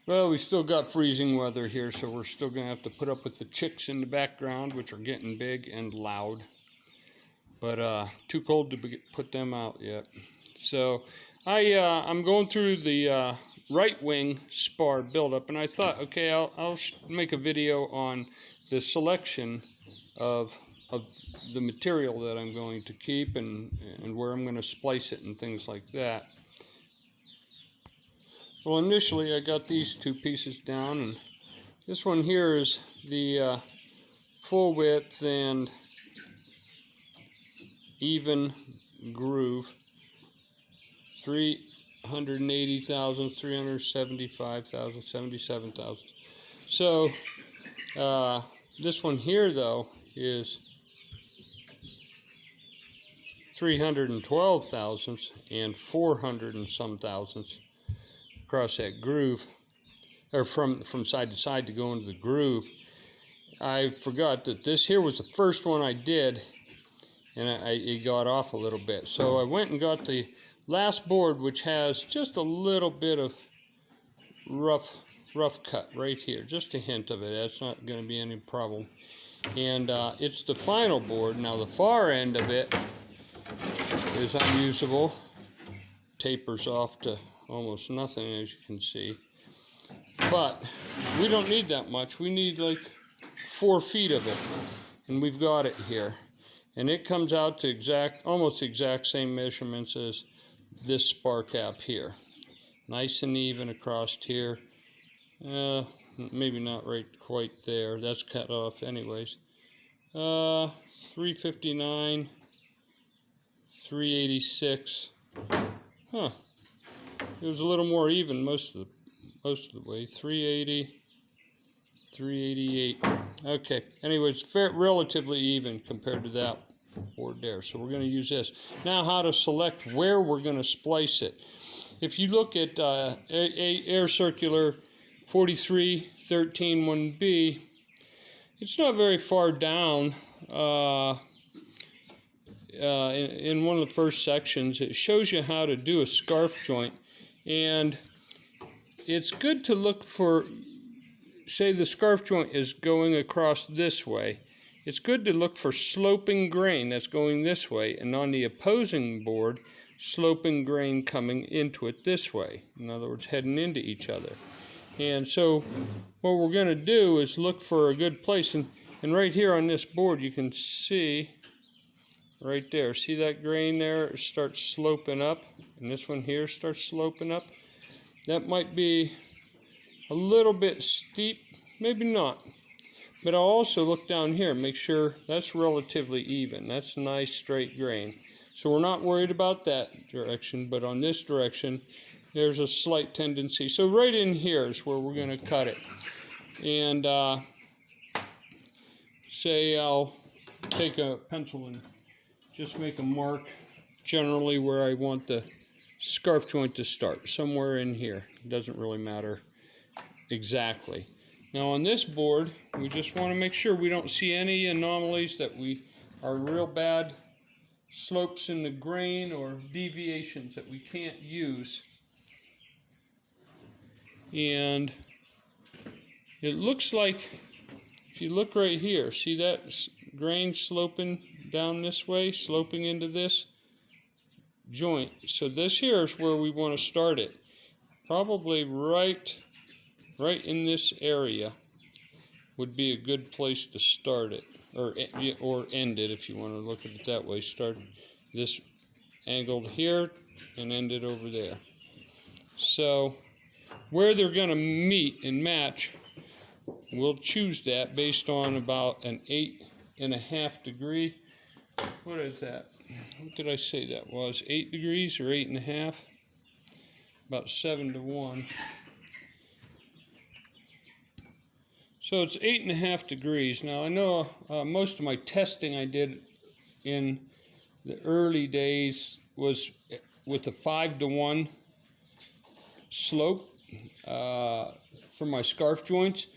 Well, we still got freezing weather here, so we're still going to have to put up with the chicks in the background, which are getting big and loud. But too cold to put them out yet. So I'm going through the right wing spar buildup, and I thought, okay, I'll make a video on the selection of the material that I'm going to keep and where I'm going to splice it and things like that. Well, initially I got these two pieces down, and this one here is the full width and even groove, 380 thousandths, 375 thousandths, 77 thousandths. So this one here though is 312 thousandths and 400 and some thousandths across that groove, or from side to side to go into the groove. I forgot that this here was the first one I did, and it got off a little bit. So I went and got the last board, which has just a little bit of rough cut right here, just a hint of it. That's not going to be any problem. And it's the final board. Now the far end of it is unusable, tapers off to almost nothing, as you can see. But we don't need that much. We need like 4 feet of it, and we've got it here. And it comes out to almost the exact same measurements as this spar cap here. Nice and even across here. Maybe not right quite there. That's cut off anyways. 359, 386. Huh. It was a little more even most of the way. 380, 388. Okay. Anyways, relatively even compared to that board there. So we're going to use this. Now, how to select where we're going to splice it. If you look at Air Circular 4313 1B, it's not very far down. In one of the first sections, it shows you how to do a scarf joint, and it's good to look for, say the scarf joint is going across this way, it's good to look for sloping grain that's going this way, and on the opposing board, sloping grain coming into it this way. In other words, heading into each other. And so what we're going to do is look for a good place, and right here on this board you can see right there, see that grain there? It starts sloping up, and this one here starts sloping up. That might be a little bit steep, maybe not. But I'll also look down here, make sure that's relatively even. That's nice straight grain. So we're not worried about that direction, but on this direction, there's a slight tendency. So right in here is where we're going to cut it. And say I'll take a pencil and just make a mark generally where I want the scarf joint to start, somewhere in here. It doesn't really matter exactly. Now on this board, we just want to make sure we don't see any anomalies, that we are real bad slopes in the grain or deviations that we can't use. And it looks like, if you look right here, see that grain sloping down this way, sloping into this joint. So this here is where we want to start it. Probably right in this area would be a good place to start it, or end it if you want to look at it that way. Start this angled here and end it over there. So where they're going to meet and match, we'll choose that based on about an 8.5 degree. What is that? What did I say that was? 8 degrees or 8.5? About 7 to 1. So it's 8.5 degrees. Now I know most of my testing I did in the early days was with a 5 to 1 slope for my scarf joints.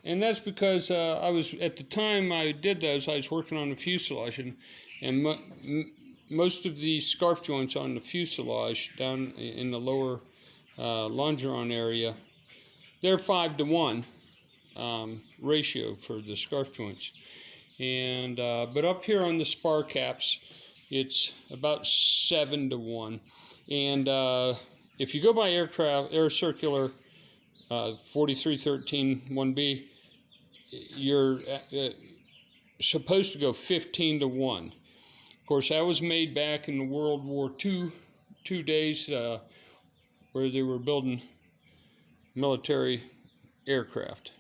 And that's because I was, at the time I did those, I was working on the fuselage, and most of the scarf joints on the fuselage down in the lower longeron area they're 5-to-1 ratio for the scarf joints. And but up here on the spar caps, it's about 7-to-1. And if you go by air circular 4313 1B, you're supposed to go 15-to-1. Of course, that was made back in the World War II days, where they were building military aircraft.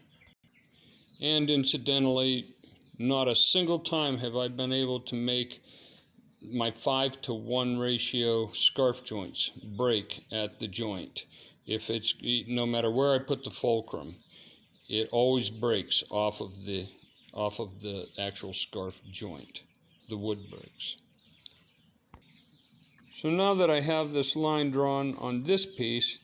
And incidentally, not a single time have I been able to make my 5-to-1 ratio scarf joints break at the joint. If it's, no matter where I put the fulcrum, it always breaks off of the actual scarf joint. The wood breaks. So now that I have this line drawn on this piece,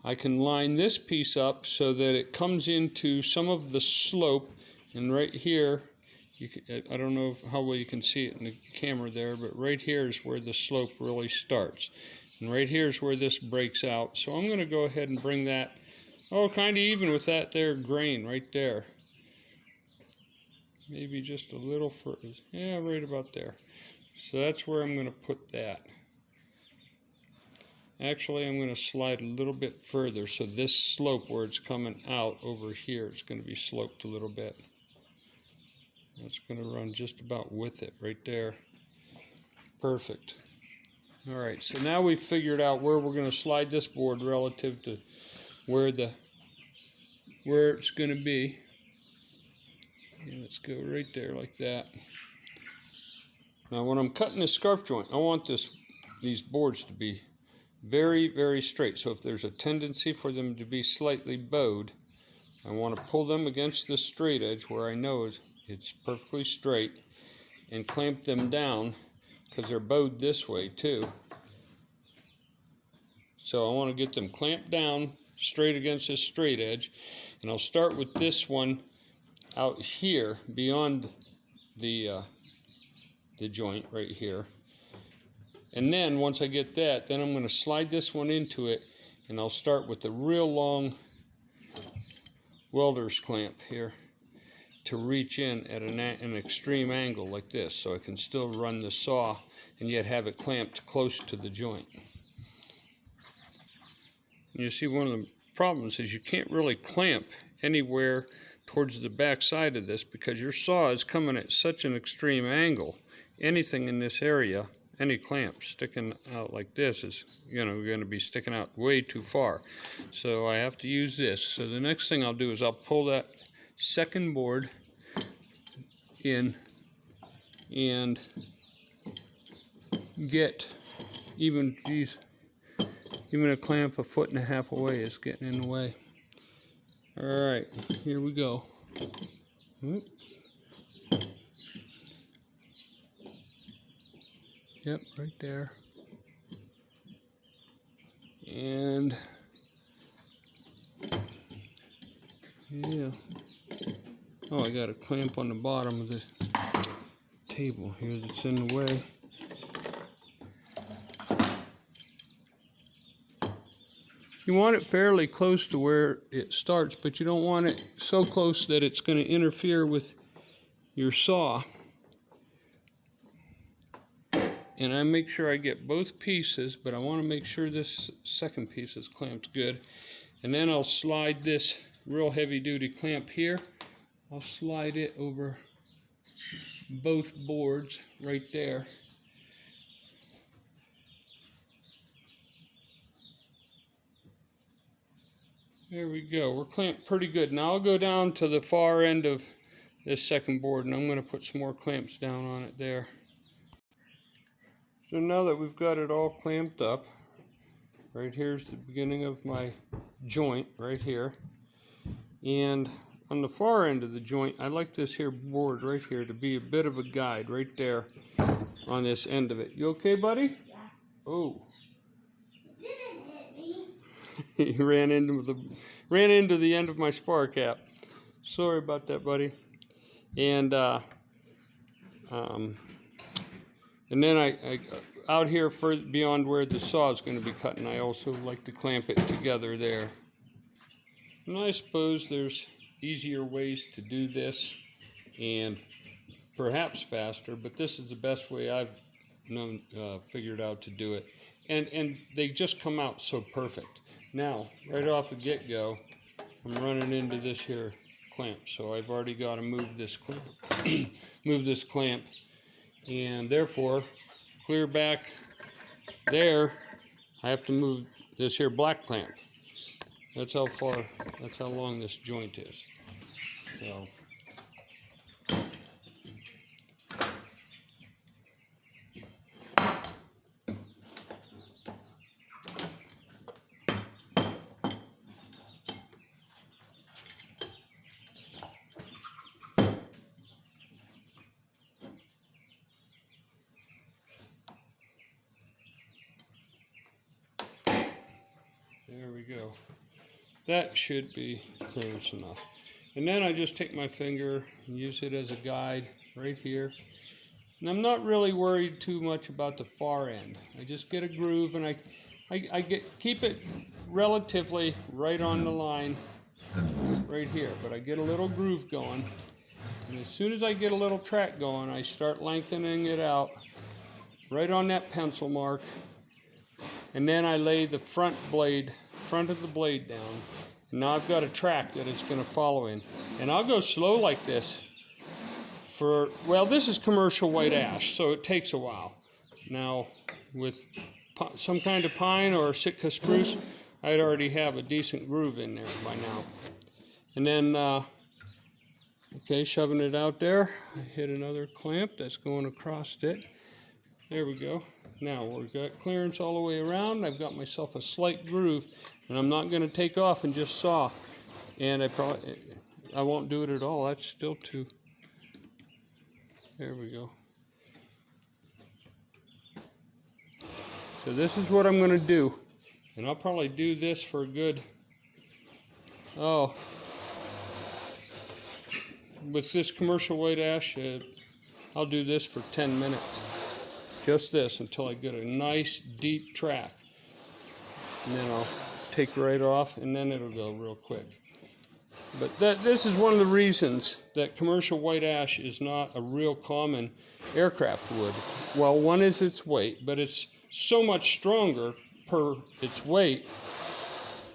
I can line this piece up so that it comes into some of the slope. And right here, I don't know how well you can see it in the camera there, but right here is where the slope really starts. And right here is where this breaks out. So I'm going to go ahead and bring that, kind of even with that there grain right there. Maybe just a little further. Yeah, right about there. So that's where I'm going to put that. Actually, I'm going to slide a little bit further, so this slope where it's coming out over here, it's going to be sloped a little bit. That's going to run just about with it right there. Perfect. All right, so now we've figured out where we're going to slide this board relative to where it's going to be. And let's go right there like that. Now when I'm cutting this scarf joint, I want these boards to be very, very straight. So if there's a tendency for them to be slightly bowed, I want to pull them against the straight edge where I know it's perfectly straight, and clamp them down because they're bowed this way too. So I want to get them clamped down straight against this straight edge, and I'll start with this one out here beyond the joint right here. And then once I get that, then I'm going to slide this one into it, and I'll start with the real long welder's clamp here to reach in at an extreme angle like this, so I can still run the saw and yet have it clamped close to the joint. And you see, one of the problems is you can't really clamp anywhere towards the back side of this because your saw is coming at such an extreme angle. Anything in this area, any clamp sticking out like this is, going to be sticking out way too far. So I have to use this. So the next thing I'll do is I'll pull that second board in and get even a clamp 1.5 feet away is getting in the way. All right, here we go. Yep, right there. And yeah. Oh, I got a clamp on the bottom of the table here that's in the way. You want it fairly close to where it starts, but you don't want it so close that it's going to interfere with your saw. And I make sure I get both pieces, but I want to make sure this second piece is clamped good. And then I'll slide this real heavy-duty clamp here. I'll slide it over both boards right there. There we go. We're clamped pretty good. Now I'll go down to the far end of this second board, and I'm going to put some more clamps down on it there. So now that we've got it all clamped up, right here's the beginning of my joint right here. And on the far end of the joint, I like this here board right here to be a bit of a guide right there on this end of it. You okay, buddy? Yeah. Oh. You didn't hit me. He ran into the end of my spar cap. Sorry about that, buddy. And then I out here further beyond where the saw is going to be cutting, I also like to clamp it together there. And I suppose there's easier ways to do this and perhaps faster, but this is the best way I've figured out to do it. And they just come out so perfect. Now, right off the get-go, I'm running into this here clamp, so I've already got to move this clamp, move this clamp, and therefore, clear back there, I have to move this here black clamp. That's how long this joint is. So. There we go. That should be clearance enough. And then I just take my finger and use it as a guide right here. And I'm not really worried too much about the far end. I just get a groove and I keep it relatively right on the line right here. But I get a little groove going. And as soon as I get a little track going, I start lengthening it out right on that pencil mark. And then I lay the front of the blade down. And now I've got a track that it's going to follow in. And I'll go slow like this for, well, this is commercial white ash, so it takes a while. Now, with some kind of pine or Sitka spruce, I'd already have a decent groove in there by now. And then, okay, shoving it out there, I hit another clamp that's going across it. There we go. Now we've got clearance all the way around. I've got myself a slight groove, and I'm not going to take off and just saw. And I won't do it at all. That's still too. There we go. So this is what I'm going to do, and I'll probably do this for a good. With this commercial white ash, I'll do this for 10 minutes. Just this until I get a nice deep track, and then I'll take right off, and then it'll go real quick. But this is one of the reasons that commercial white ash is not a real common aircraft wood. Well, one is its weight, but it's so much stronger per its weight.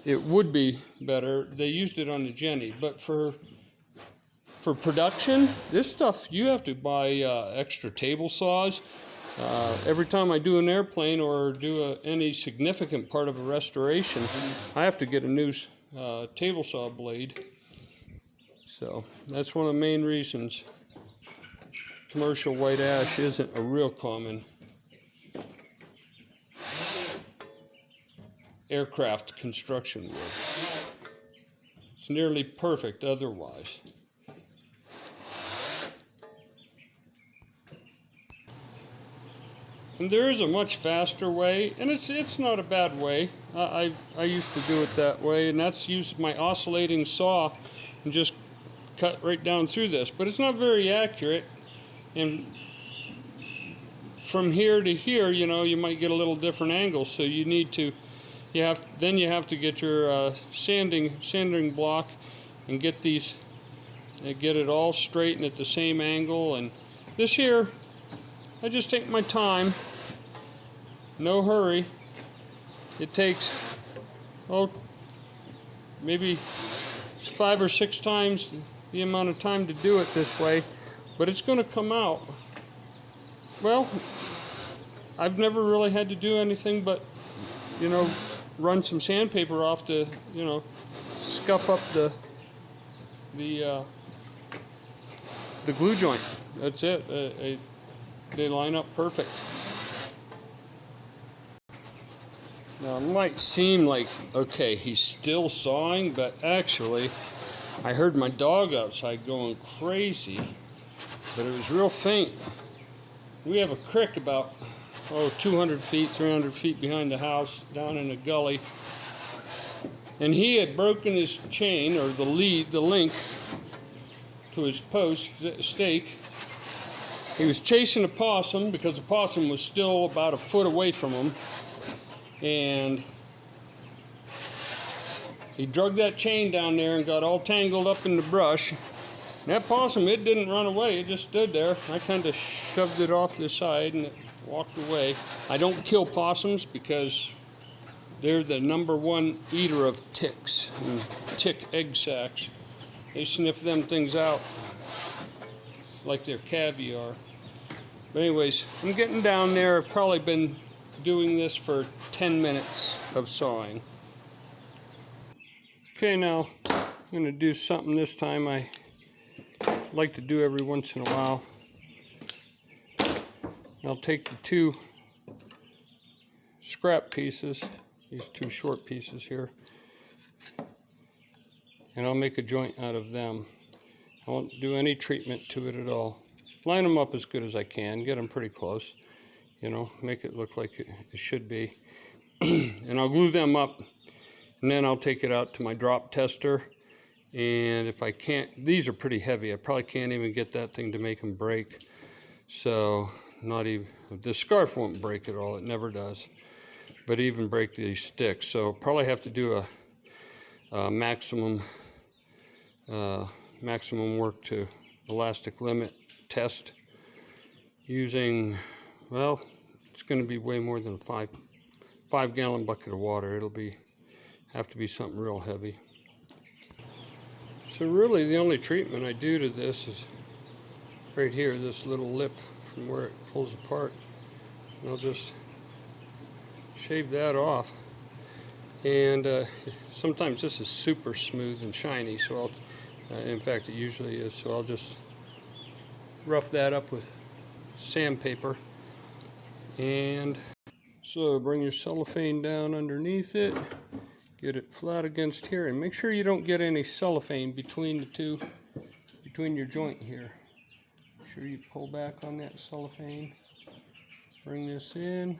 It would be better. They used it on the Jenny, but for production, this stuff you have to buy extra table saws. Every time I do an airplane or do any significant part of a restoration, I have to get a new table saw blade. So that's one of the main reasons commercial white ash isn't a real common aircraft construction wood. It's nearly perfect otherwise. And there is a much faster way, and it's not a bad way. I used to do it that way, and that's use my oscillating saw and just cut right down through this. But it's not very accurate, and from here to here, you know, you might get a little different angle. So you need to, you have to get your sanding block and get these, get it all straight and at the same angle. And this here, I just take my time, no hurry. It takes, maybe 5 or 6 times the amount of time to do it this way, but it's going to come out. Well, I've never really had to do anything but, you know, run some sandpaper off to, you know, scuff up the glue joint. That's it. They line up perfect. Now it might seem like, okay, he's still sawing, but actually I heard my dog outside going crazy, but it was real faint. We have a creek about 200 feet, 300 feet behind the house, down in a gully, and he had broken his chain, or the link to his post stake. He was chasing a possum because the possum was still about a foot away from him, and He drug that chain down there and got all tangled up in the brush. And that possum, it didn't run away, it just stood there. I kind of shoved it off to the side and it walked away. I don't kill possums because they're the #1 eater of ticks and tick egg sacs. They sniff them things out like they're caviar. But anyways, I'm getting down there. I've probably been doing this for 10 minutes of sawing. Okay, now I'm going to do something this time I like to do every once in a while. I'll take the 2 scrap pieces, these 2 short pieces here, and I'll make a joint out of them. I won't do any treatment to it at all. Line them up as good as I can, get them pretty close, you know, make it look like it should be. And I'll glue them up, and then I'll take it out to my drop tester. And if I can't, these are pretty heavy, I probably can't even get that thing to make them break. So not even, the scarf won't break at all, it never does. But even break these sticks. So probably have to do a maximum work to elastic limit test using, well, it's going to be way more than a 5-gallon bucket of water. It'll have to be something real heavy. So really the only treatment I do to this is right here, this little lip from where it pulls apart. And I'll just shave that off. And sometimes this is super smooth and shiny, so in fact it usually is, so I'll just rough that up with sandpaper. And so bring your cellophane down underneath it, get it flat against here, and make sure you don't get any cellophane between your joint here. Make sure you pull back on that cellophane, bring this in,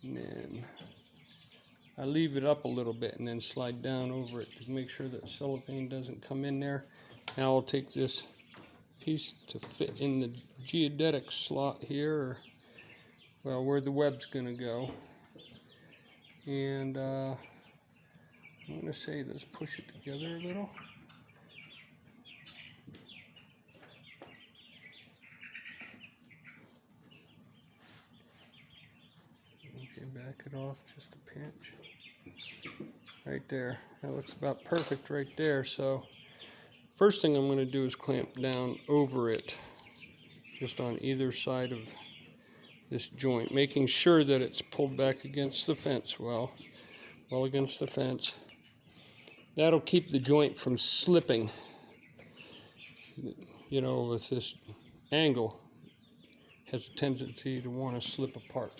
and then I leave it up a little bit and then slide down over it to make sure that cellophane doesn't come in there. Now I'll take this piece to fit in the geodetic slot here, or, well, where the web's gonna go. And I'm gonna say let's push it together a little. Okay, back it off just a pinch. Right there. That looks about perfect right there. So first thing I'm going to do is clamp down over it, just on either side of this joint, making sure that it's pulled back against the fence, well against the fence. That'll keep the joint from slipping. You know, with this angle, has a tendency to want to slip apart.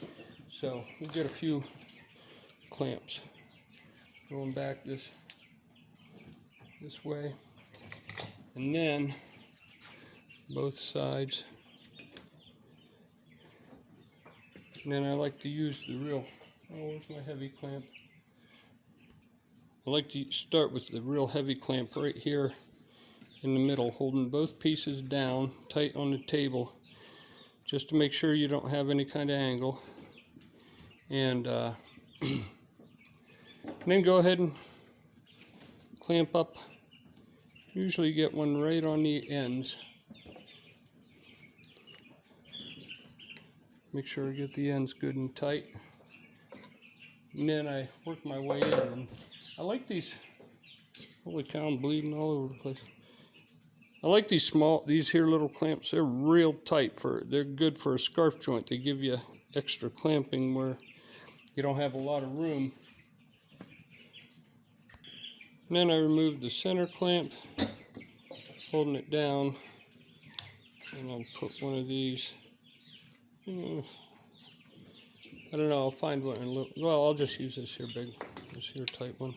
So we'll get a few clamps going back this way, and then both sides. And then I like to use the real, where's my heavy clamp? I like to start with the real heavy clamp right here in the middle, holding both pieces down tight on the table, just to make sure you don't have any kind of angle. And then go ahead and clamp up. Usually get one right on the ends. Make sure I get the ends good and tight. And then I work my way in. And I like these, holy cow, I'm bleeding all over the place. I like these here little clamps. They're real tight, they're good for a scarf joint. They give you extra clamping where you don't have a lot of room. And then I remove the center clamp, holding it down, and I'll put one of these. I don't know, I'll find one and look. Well, I'll just use this here this here tight one.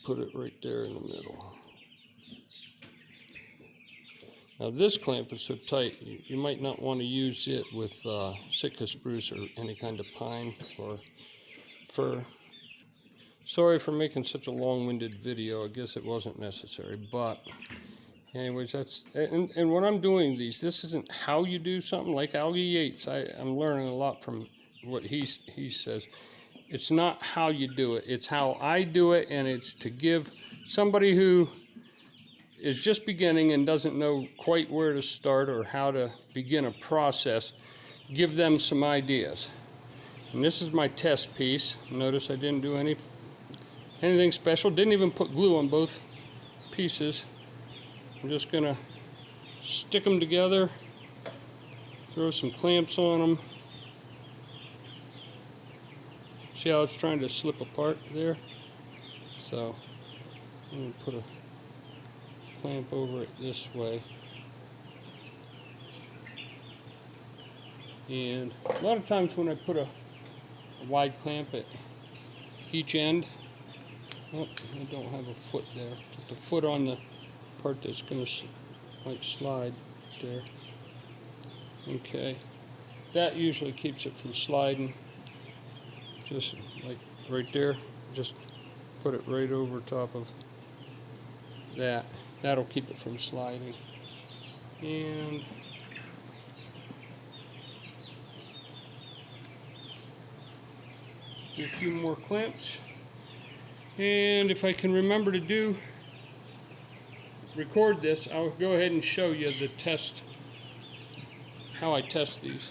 Put it right there in the middle. Now this clamp is so tight, you might not want to use it with Sitka spruce or any kind of pine or fir. Sorry for making such a long-winded video. I guess it wasn't necessary, but anyways, that's, and when I'm doing these, this isn't how you do something like Algie Yates. I'm learning a lot from what he says. It's not how you do it. It's how I do it, and it's to give somebody who is just beginning and doesn't know quite where to start or how to begin a process, give them some ideas. And this is my test piece. Notice I didn't do anything special. Didn't even put glue on both pieces. I'm just gonna stick them together, throw some clamps on them. See how it's trying to slip apart there? So I'm gonna put a clamp over it this way. And a lot of times when I put a wide clamp at each end, oh, I don't have a foot there. Put the foot on the part that's going to like slide there. Okay, that usually keeps it from sliding. Just like right there, just put it right over top of that. That'll keep it from sliding. And do a few more clamps. And if I can remember to record this, I'll go ahead and show you the test, how I test these.